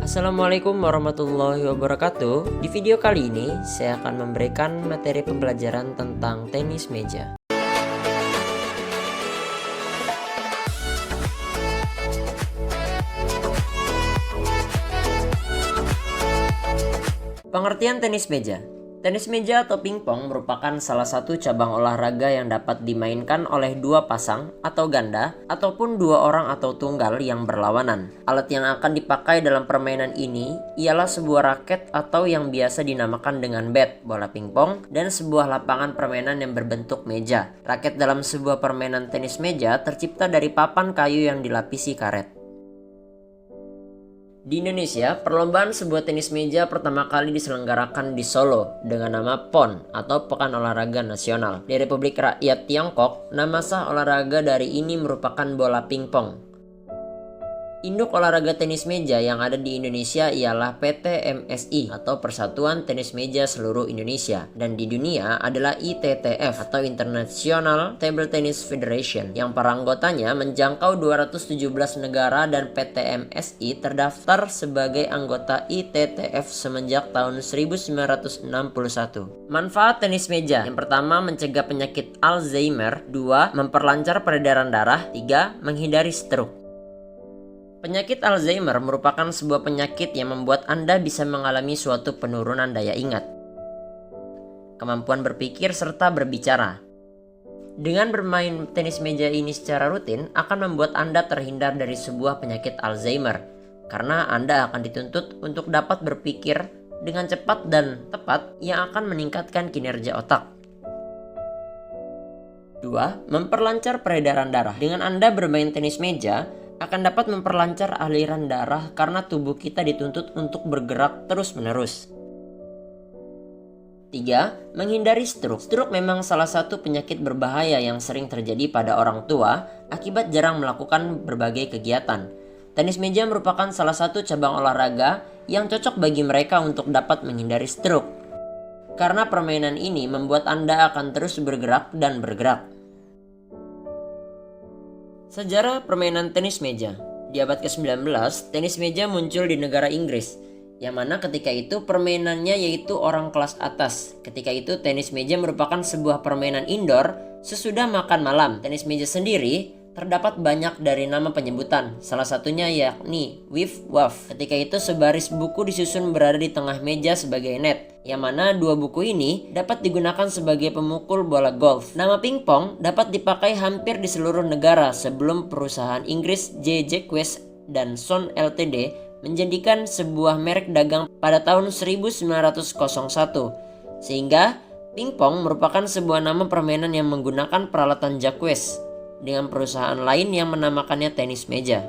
Assalamualaikum warahmatullahi wabarakatuh. Di video kali ini saya akan memberikan materi pembelajaran tentang tenis meja. Pengertian tenis meja. Tenis meja atau pingpong merupakan salah satu cabang olahraga yang dapat dimainkan oleh dua pasang atau ganda ataupun dua orang atau tunggal yang berlawanan. Alat yang akan dipakai dalam permainan ini ialah sebuah raket atau yang biasa dinamakan dengan bat, bola pingpong, dan sebuah lapangan permainan yang berbentuk meja. Raket dalam sebuah permainan tenis meja tercipta dari papan kayu yang dilapisi karet. Di Indonesia, perlombaan sebuah tenis meja pertama kali diselenggarakan di Solo dengan nama PON atau Pekan Olahraga Nasional. Di Republik Rakyat Tiongkok, nama sah olahraga dari ini merupakan bola pingpong. Induk olahraga tenis meja yang ada di Indonesia ialah PT MSI atau Persatuan Tenis Meja Seluruh Indonesia, dan di dunia adalah ITTF atau International Table Tennis Federation yang para anggotanya menjangkau 217 negara, dan PT MSI terdaftar sebagai anggota ITTF semenjak tahun 1961. Manfaat tenis meja: yang pertama, mencegah penyakit Alzheimer; 2, memperlancar peredaran darah; 3, menghindari stroke. Penyakit Alzheimer merupakan sebuah penyakit yang membuat Anda bisa mengalami suatu penurunan daya ingat, kemampuan berpikir, serta berbicara. Dengan bermain tenis meja ini secara rutin akan membuat Anda terhindar dari sebuah penyakit Alzheimer, karena Anda akan dituntut untuk dapat berpikir dengan cepat dan tepat yang akan meningkatkan kinerja otak. 2. Memperlancar peredaran darah. Dengan Anda bermain tenis meja akan dapat memperlancar aliran darah karena tubuh kita dituntut untuk bergerak terus-menerus. 3. Menghindari stroke. Stroke memang salah satu penyakit berbahaya yang sering terjadi pada orang tua akibat jarang melakukan berbagai kegiatan. Tenis meja merupakan salah satu cabang olahraga yang cocok bagi mereka untuk dapat menghindari stroke, karena permainan ini membuat Anda akan terus bergerak dan bergerak. Sejarah permainan tenis meja. Di abad ke-19, tenis meja muncul di negara Inggris, yang mana ketika itu permainannya yaitu orang kelas atas. Ketika itu tenis meja merupakan sebuah permainan indoor sesudah makan malam. Tenis meja sendiri terdapat banyak dari nama penyebutan, salah satunya yakni Wiff Waff. Ketika itu sebaris buku disusun berada di tengah meja sebagai net, yang mana dua buku ini dapat digunakan sebagai pemukul bola golf. Nama pingpong dapat dipakai hampir di seluruh negara sebelum perusahaan Inggris J. Jacques dan Son Ltd menjadikan sebuah merek dagang pada tahun 1901, sehingga pingpong merupakan sebuah nama permainan yang menggunakan peralatan Jacques dengan perusahaan lain yang menamakannya tenis meja.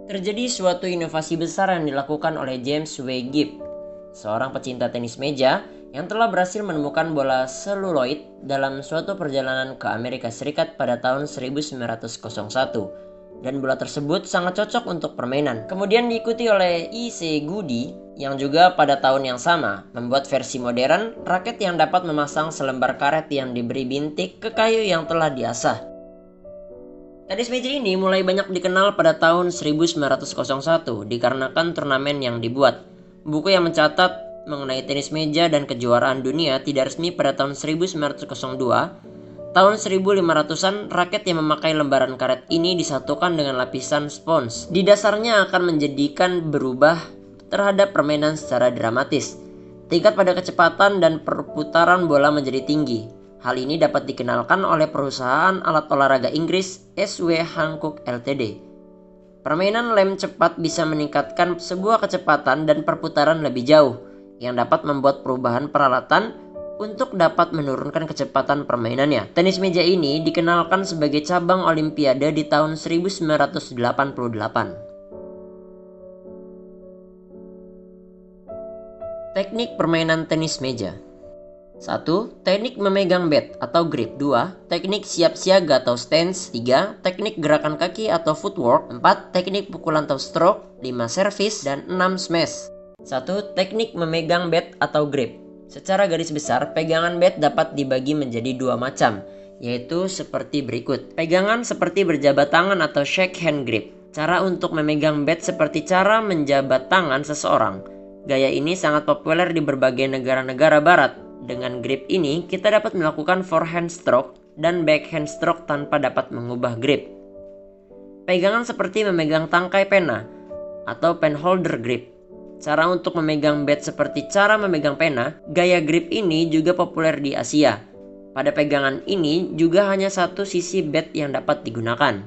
Terjadi suatu inovasi besar yang dilakukan oleh James W. Gibb, seorang pecinta tenis meja yang telah berhasil menemukan bola seluloid dalam suatu perjalanan ke Amerika Serikat pada tahun 1901, dan bola tersebut sangat cocok untuk permainan. Kemudian diikuti oleh E.C. Goody yang juga pada tahun yang sama membuat versi modern raket yang dapat memasang selembar karet yang diberi bintik ke kayu yang telah diasah. Tenis meja ini mulai banyak dikenal pada tahun 1901 dikarenakan turnamen yang dibuat. Buku yang mencatat mengenai tenis meja dan kejuaraan dunia tidak resmi pada tahun 1902. Tahun 1500-an, raket yang memakai lembaran karet ini disatukan dengan lapisan spons. Di dasarnya akan menjadikan berubah terhadap permainan secara dramatis. Tingkat pada kecepatan dan perputaran bola menjadi tinggi. Hal ini dapat dikenalkan oleh perusahaan alat olahraga Inggris S.W. Hancock Ltd. Permainan lem cepat bisa meningkatkan sebuah kecepatan dan perputaran lebih jauh, yang dapat membuat perubahan peralatan untuk dapat menurunkan kecepatan permainannya. Tenis meja ini dikenalkan sebagai cabang olimpiade di tahun 1988. Teknik permainan tenis meja. 1. Teknik memegang bat atau grip. 2. Teknik siap siaga atau stance. 3. Teknik gerakan kaki atau footwork. 4. Teknik pukulan atau stroke. 5. Service. Dan 6. Smash. 1. Teknik memegang bat atau grip. Secara garis besar, pegangan bat dapat dibagi menjadi dua macam, yaitu seperti berikut. Pegangan seperti berjabat tangan atau shake hand grip. Cara untuk memegang bat seperti cara menjabat tangan seseorang. Gaya ini sangat populer di berbagai negara-negara barat. Dengan grip ini, kita dapat melakukan forehand stroke dan backhand stroke tanpa dapat mengubah grip. Pegangan seperti memegang tangkai pena atau pen holder grip. Cara untuk memegang bat seperti cara memegang pena, gaya grip ini juga populer di Asia. Pada pegangan ini juga hanya satu sisi bat yang dapat digunakan.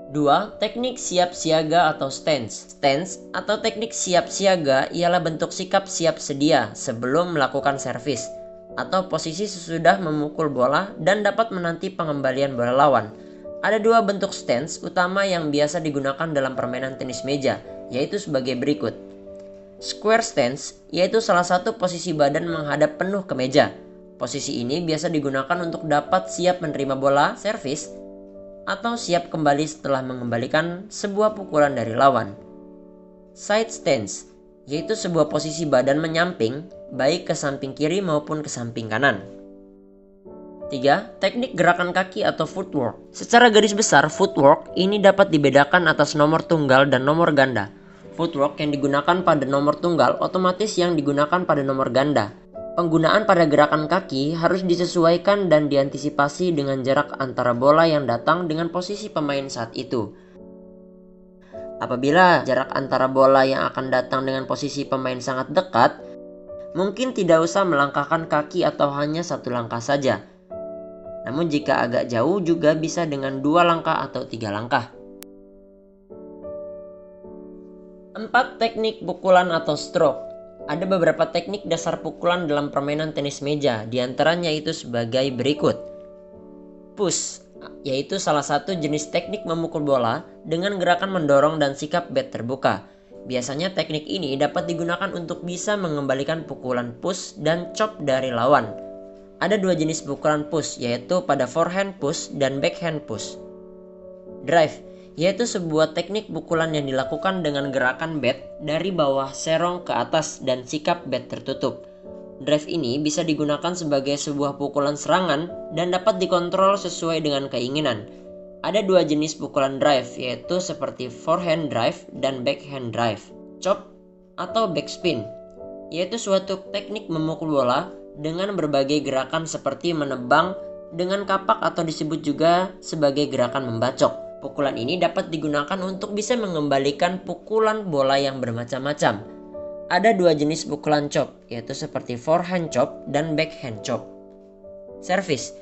2. Teknik siap siaga atau stance. Stance atau teknik siap siaga ialah bentuk sikap siap sedia sebelum melakukan servis atau posisi sesudah memukul bola dan dapat menanti pengembalian bola lawan. Ada dua bentuk stance utama yang biasa digunakan dalam permainan tenis meja, yaitu sebagai berikut. Square stance yaitu salah satu posisi badan menghadap penuh ke meja. Posisi ini biasa digunakan untuk dapat siap menerima bola servis atau siap kembali setelah mengembalikan sebuah pukulan dari lawan. Side stance yaitu sebuah posisi badan menyamping baik ke samping kiri maupun ke samping kanan. 3. Teknik gerakan kaki atau footwork. Secara garis besar, footwork ini dapat dibedakan atas nomor tunggal dan nomor ganda. Footwork yang digunakan pada nomor tunggal otomatis yang digunakan pada nomor ganda. Penggunaan pada gerakan kaki harus disesuaikan dan diantisipasi dengan jarak antara bola yang datang dengan posisi pemain saat itu. Apabila jarak antara bola yang akan datang dengan posisi pemain sangat dekat, mungkin tidak usah melangkahkan kaki atau hanya satu langkah saja. Namun jika agak jauh juga bisa dengan 2 langkah atau 3 langkah. 4. Teknik pukulan atau stroke. Ada beberapa teknik dasar pukulan dalam permainan tenis meja, diantaranya itu sebagai berikut. Push, yaitu salah satu jenis teknik memukul bola dengan gerakan mendorong dan sikap bat terbuka. Biasanya teknik ini dapat digunakan untuk bisa mengembalikan pukulan push dan chop dari lawan. Ada dua jenis pukulan push, yaitu pada forehand push dan backhand push. Drive, yaitu sebuah teknik pukulan yang dilakukan dengan gerakan bat dari bawah serong ke atas dan sikap bat tertutup. Drive ini bisa digunakan sebagai sebuah pukulan serangan dan dapat dikontrol sesuai dengan keinginan. Ada dua jenis pukulan drive, yaitu seperti forehand drive dan backhand drive. Chop atau backspin, yaitu suatu teknik memukul bola dengan berbagai gerakan seperti menebang dengan kapak atau disebut juga sebagai gerakan membacok. Pukulan ini dapat digunakan untuk bisa mengembalikan pukulan bola yang bermacam-macam. Ada dua jenis pukulan chop, yaitu seperti forehand chop dan backhand chop. Service,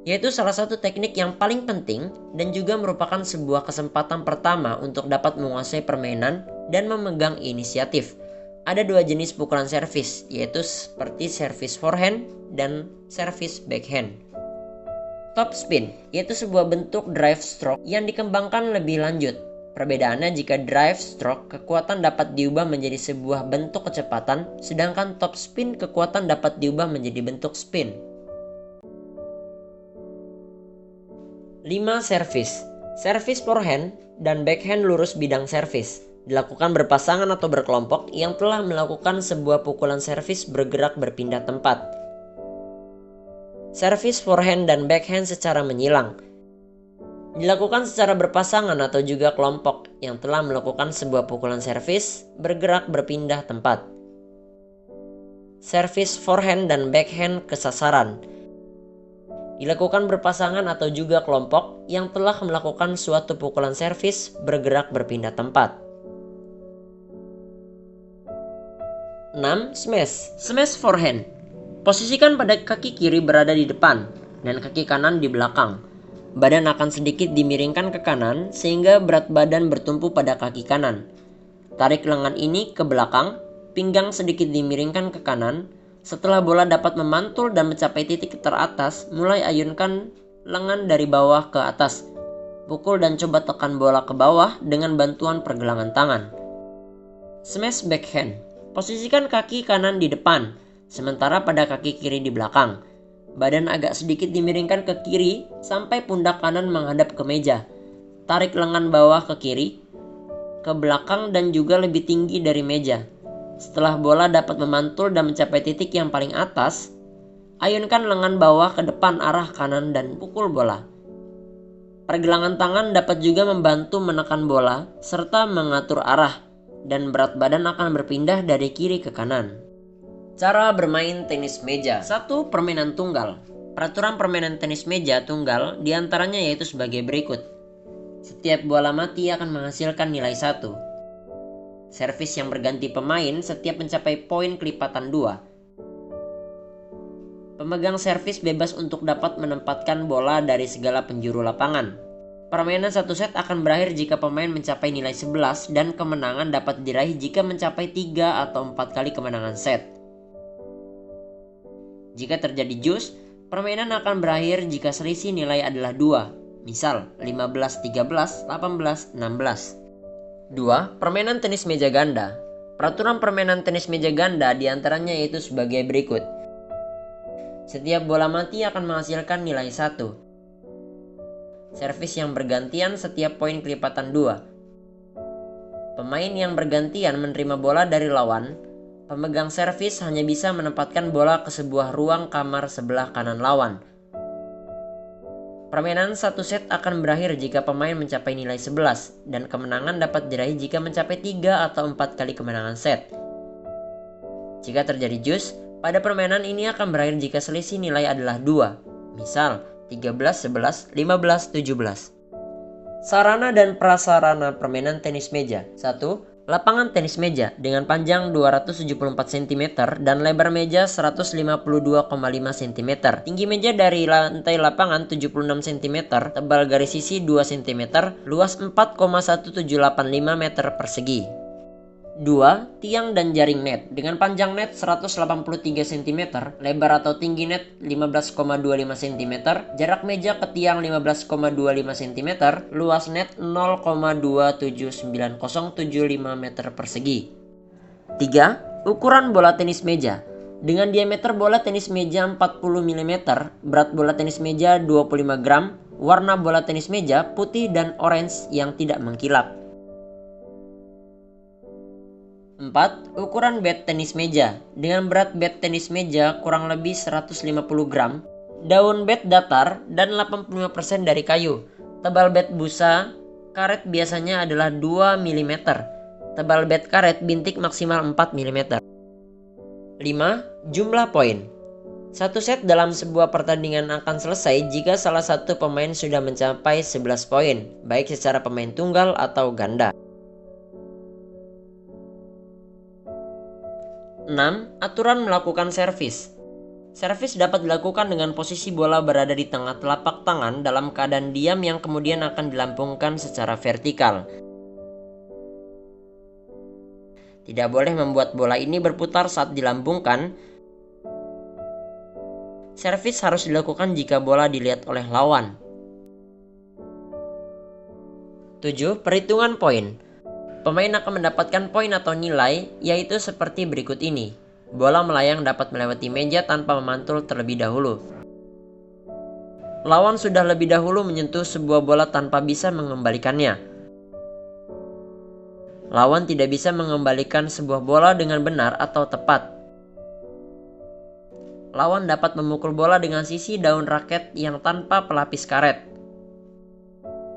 yaitu salah satu teknik yang paling penting dan juga merupakan sebuah kesempatan pertama untuk dapat menguasai permainan dan memegang inisiatif. Ada dua jenis pukulan servis, yaitu seperti servis forehand dan servis backhand. Top spin, yaitu sebuah bentuk drive stroke yang dikembangkan lebih lanjut. Perbedaannya jika drive stroke kekuatan dapat diubah menjadi sebuah bentuk kecepatan, sedangkan top spin kekuatan dapat diubah menjadi bentuk spin. 5. Servis. Servis forehand dan backhand lurus bidang servis dilakukan berpasangan atau berkelompok yang telah melakukan sebuah pukulan servis bergerak berpindah tempat. Servis forehand dan backhand secara menyilang dilakukan secara berpasangan atau juga kelompok yang telah melakukan sebuah pukulan servis bergerak berpindah tempat. Servis forehand dan backhand kesasaran dilakukan berpasangan atau juga kelompok yang telah melakukan suatu pukulan servis bergerak berpindah tempat. 6. Smash. Smash forehand. Posisikan pada kaki kiri berada di depan dan kaki kanan di belakang. Badan akan sedikit dimiringkan ke kanan sehingga berat badan bertumpu pada kaki kanan. Tarik lengan ini ke belakang, pinggang sedikit dimiringkan ke kanan. Setelah bola dapat memantul dan mencapai titik teratas, mulai ayunkan lengan dari bawah ke atas. Pukul dan coba tekan bola ke bawah dengan bantuan pergelangan tangan. Smash backhand. Posisikan kaki kanan di depan, sementara pada kaki kiri di belakang. Badan agak sedikit dimiringkan ke kiri sampai pundak kanan menghadap ke meja. Tarik lengan bawah ke kiri, ke belakang dan juga lebih tinggi dari meja. Setelah bola dapat memantul dan mencapai titik yang paling atas, ayunkan lengan bawah ke depan arah kanan dan pukul bola. Pergelangan tangan dapat juga membantu menekan bola serta mengatur arah, dan berat badan akan berpindah dari kiri ke kanan. Cara bermain tenis meja. 1. Permainan tunggal. Peraturan permainan tenis meja tunggal diantaranya yaitu sebagai berikut. Setiap bola mati akan menghasilkan nilai 1. Servis yang berganti pemain setiap mencapai poin kelipatan 2. Pemegang servis bebas untuk dapat menempatkan bola dari segala penjuru lapangan. Permainan satu set akan berakhir jika pemain mencapai nilai 11 dan kemenangan dapat diraih jika mencapai 3 atau 4 kali kemenangan set. Jika terjadi jus, permainan akan berakhir jika selisih nilai adalah 2, misal 15-13, 18-16. 2. Permainan tenis meja ganda. Peraturan permainan tenis meja ganda diantaranya yaitu sebagai berikut. Setiap bola mati akan menghasilkan nilai 1. Servis yang bergantian setiap poin kelipatan 2. Pemain yang bergantian menerima bola dari lawan. Pemegang servis hanya bisa menempatkan bola ke sebuah ruang kamar sebelah kanan lawan. Permainan satu set akan berakhir jika pemain mencapai nilai 11 dan kemenangan dapat diraih jika mencapai 3 atau 4 kali kemenangan set. Jika terjadi jus, pada permainan ini akan berakhir jika selisih nilai adalah 2, misal 13-11, 15-17. Sarana dan prasarana permainan tenis meja. 1. Lapangan tenis meja dengan panjang 274 cm dan lebar meja 152,5 cm. Tinggi meja dari lantai lapangan 76 cm, tebal garis sisi 2 cm, luas 4,1785 meter persegi. 2. Tiang dan jaring net dengan panjang net 183 cm, lebar atau tinggi net 15,25 cm, jarak meja ke tiang 15,25 cm, luas net 0,27975 meter persegi. 3. Ukuran bola tenis meja dengan diameter bola tenis meja 40 mm, berat bola tenis meja 25 gram, warna bola tenis meja putih dan orange yang tidak mengkilap. 4. Ukuran bat tenis meja dengan berat bat tenis meja kurang lebih 150 gram, daun bat datar dan 85% dari kayu. Tebal bat busa karet biasanya adalah 2 mm. Tebal bat karet bintik maksimal 4 mm. 5. Jumlah poin. Satu set dalam sebuah pertandingan akan selesai jika salah satu pemain sudah mencapai 11 poin, baik secara pemain tunggal atau ganda. 6. Aturan melakukan servis. Servis dapat dilakukan dengan posisi bola berada di tengah telapak tangan dalam keadaan diam yang kemudian akan dilambungkan secara vertikal. Tidak boleh membuat bola ini berputar saat dilambungkan. Servis harus dilakukan jika bola dilihat oleh lawan. 7. Perhitungan poin. Pemain akan mendapatkan poin atau nilai, yaitu seperti berikut ini. Bola melayang dapat melewati meja tanpa memantul terlebih dahulu. Lawan sudah lebih dahulu menyentuh sebuah bola tanpa bisa mengembalikannya. Lawan tidak bisa mengembalikan sebuah bola dengan benar atau tepat. Lawan dapat memukul bola dengan sisi daun raket yang tanpa pelapis karet.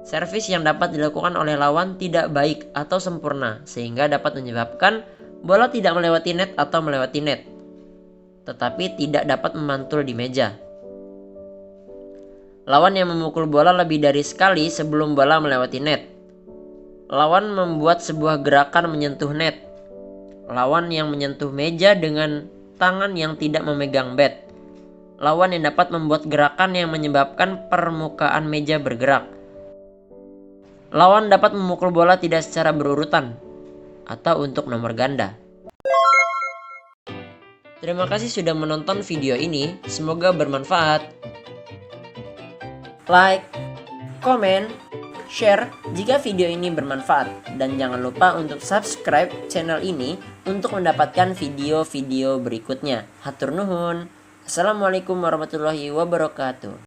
Servis yang dapat dilakukan oleh lawan tidak baik atau sempurna, sehingga dapat menyebabkan bola tidak melewati net atau melewati net, tetapi tidak dapat memantul di meja. Lawan yang memukul bola lebih dari sekali sebelum bola melewati net. Lawan membuat sebuah gerakan menyentuh net. Lawan yang menyentuh meja dengan tangan yang tidak memegang bat. Lawan yang dapat membuat gerakan yang menyebabkan permukaan meja bergerak. Lawan dapat memukul bola tidak secara berurutan atau untuk nomor ganda. Terima kasih sudah menonton video ini, semoga bermanfaat. Like, komen, share jika video ini bermanfaat, dan jangan lupa untuk subscribe channel ini untuk mendapatkan video-video berikutnya. Hatur nuhun. Assalamualaikum warahmatullahi wabarakatuh.